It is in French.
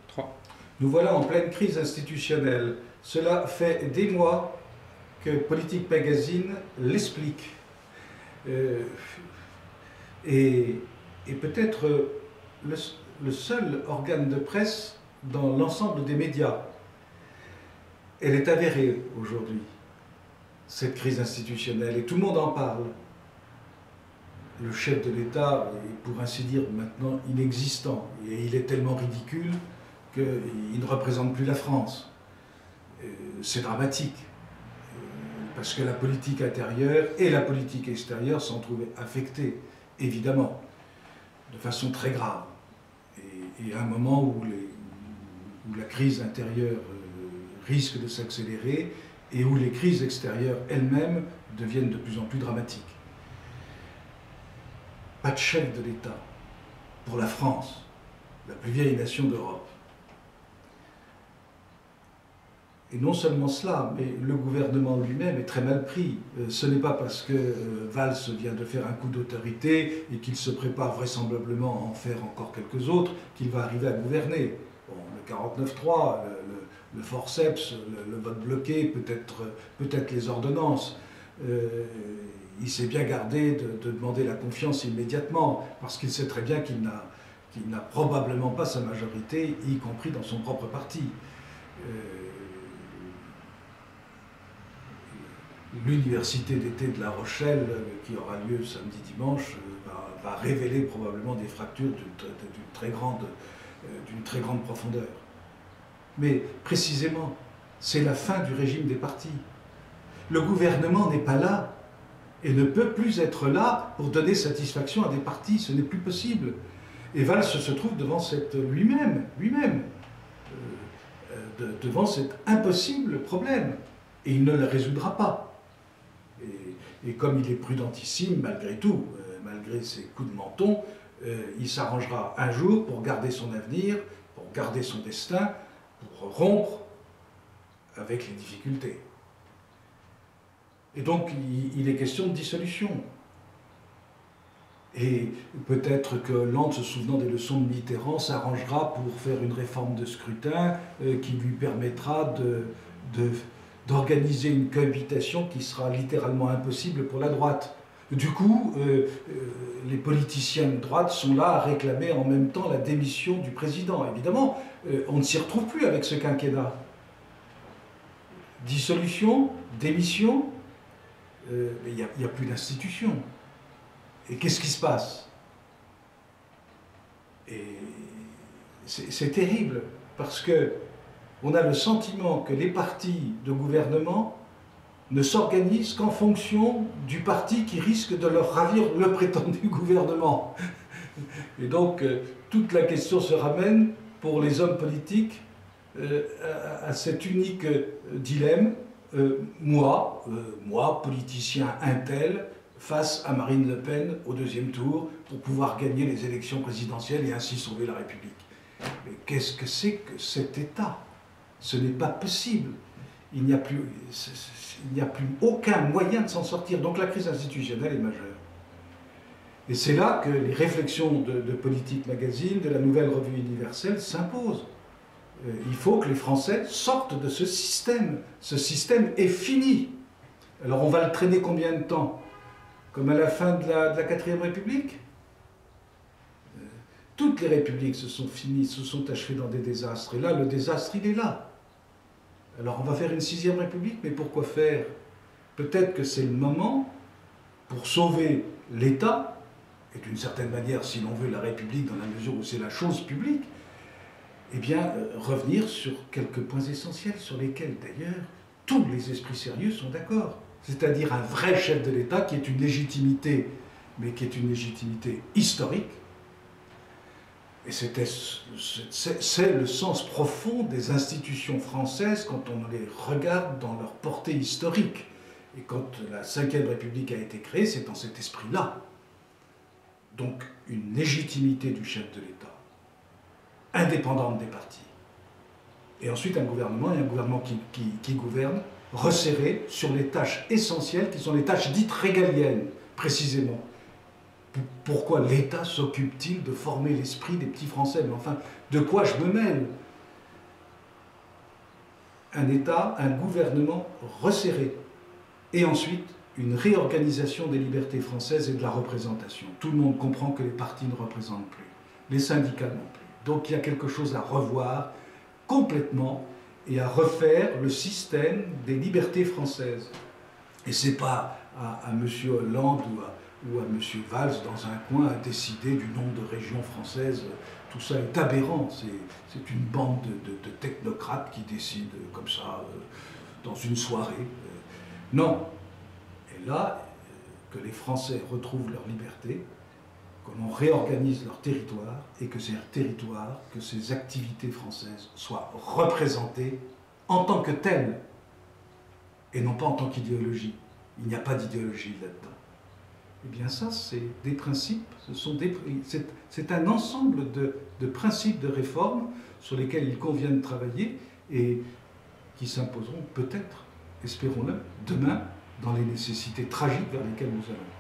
3. Nous voilà en pleine crise institutionnelle. Cela fait des mois que Politique Magazine l'explique. Et peut-être le seul organe de presse dans l'ensemble des médias. Elle est avérée aujourd'hui, cette crise institutionnelle, et tout le monde en parle. Le chef de l'État est, pour ainsi dire, maintenant inexistant, et il est tellement ridicule qu'il ne représente plus la France. C'est dramatique, parce que la politique intérieure et la politique extérieure s'en trouvent affectées, évidemment, de façon très grave. Et à un moment où la crise intérieure risque de s'accélérer et où les crises extérieures elles-mêmes deviennent de plus en plus dramatiques. Pas de chef de l'État pour la France, la plus vieille nation d'Europe. Et non seulement cela, mais le gouvernement lui-même est très mal pris. Ce n'est pas parce que Valls vient de faire un coup d'autorité et qu'il se prépare vraisemblablement à en faire encore quelques autres qu'il va arriver à gouverner. Bon, le 49-3, le forceps, le vote bloqué, peut-être les ordonnances. Il s'est bien gardé de demander la confiance immédiatement, parce qu'il sait très bien qu'il n'a probablement pas sa majorité, y compris dans son propre parti. L'université d'été de La Rochelle, qui aura lieu samedi-dimanche, va révéler probablement des fractures d'une très grande profondeur. Mais précisément, c'est la fin du régime des partis. Le gouvernement n'est pas là et ne peut plus être là pour donner satisfaction à des partis. Ce n'est plus possible. Et Valls se trouve devant lui-même, devant cet impossible problème. Et il ne le résoudra pas. Et comme il est prudentissime, malgré tout, malgré ses coups de menton, il s'arrangera un jour pour garder son avenir, pour garder son destin, pour rompre avec les difficultés. Et donc, il est question de dissolution. Et peut-être que Hollande, se souvenant des leçons de Mitterrand, s'arrangera pour faire une réforme de scrutin qui lui permettra d'organiser une cohabitation qui sera littéralement impossible pour la droite. Du coup, les politiciens de droite sont là à réclamer en même temps la démission du président. Évidemment, on ne s'y retrouve plus avec ce quinquennat. Dissolution, démission, mais il n'y a plus d'institution. Et qu'est-ce qui se passe? Et c'est terrible, parce que on a le sentiment que les partis de gouvernement ne s'organisent qu'en fonction du parti qui risque de leur ravir le prétendu gouvernement. Et donc, toute la question se ramène, pour les hommes politiques, à cet unique dilemme, moi, politicien intel, face à Marine Le Pen au deuxième tour, pour pouvoir gagner les élections présidentielles et ainsi sauver la République. Mais qu'est-ce que c'est que cet État? Ce n'est pas possible. Il n'y a plus aucun moyen de s'en sortir. Donc la crise institutionnelle est majeure. Et c'est là que les réflexions de Politique Magazine, de la Nouvelle Revue Universelle s'imposent. Il faut que les Français sortent de ce système. Ce système est fini. Alors on va le traîner combien de temps? Comme à la fin de la 4e République? Toutes les républiques se sont finies, se sont achevées dans des désastres. Et là, le désastre, il est là. Alors on va faire une 6e République, mais pourquoi faire? Peut-être que c'est le moment, pour sauver l'État, et d'une certaine manière, si l'on veut, la République, dans la mesure où c'est la chose publique, eh bien, revenir sur quelques points essentiels, sur lesquels, d'ailleurs, tous les esprits sérieux sont d'accord. C'est-à-dire un vrai chef de l'État qui est une légitimité, mais qui est une légitimité historique. Et c'est le sens profond des institutions françaises quand on les regarde dans leur portée historique. Et quand la 5e République a été créée, c'est dans cet esprit-là. Donc une légitimité du chef de l'État, indépendante des partis. Et ensuite un gouvernement, et un gouvernement qui gouverne, resserré sur les tâches essentielles, qui sont les tâches dites régaliennes, précisément. Pourquoi l'État s'occupe-t-il de former l'esprit des petits Français? Mais enfin, de quoi je me mêle? Un État, un gouvernement resserré. Et ensuite, une réorganisation des libertés françaises et de la représentation. Tout le monde comprend que les partis ne représentent plus, les syndicats non plus. Donc il y a quelque chose à revoir complètement et à refaire le système des libertés françaises. Et ce n'est pas à M. Hollande ou à M. Valls dans un coin à décider du nombre de régions françaises. Tout ça est aberrant. C'est une bande de technocrates qui décident comme ça dans une soirée. Non. Et là, que les Français retrouvent leur liberté, que l'on réorganise leur territoire et que ces territoires, que ces activités françaises soient représentées en tant que telles et non pas en tant qu'idéologie. Il n'y a pas d'idéologie là-dedans. Eh bien ça, c'est des principes, c'est un ensemble de principes de réforme sur lesquels il convient de travailler et qui s'imposeront peut-être, espérons-le, demain, dans les nécessités tragiques vers lesquelles nous allons.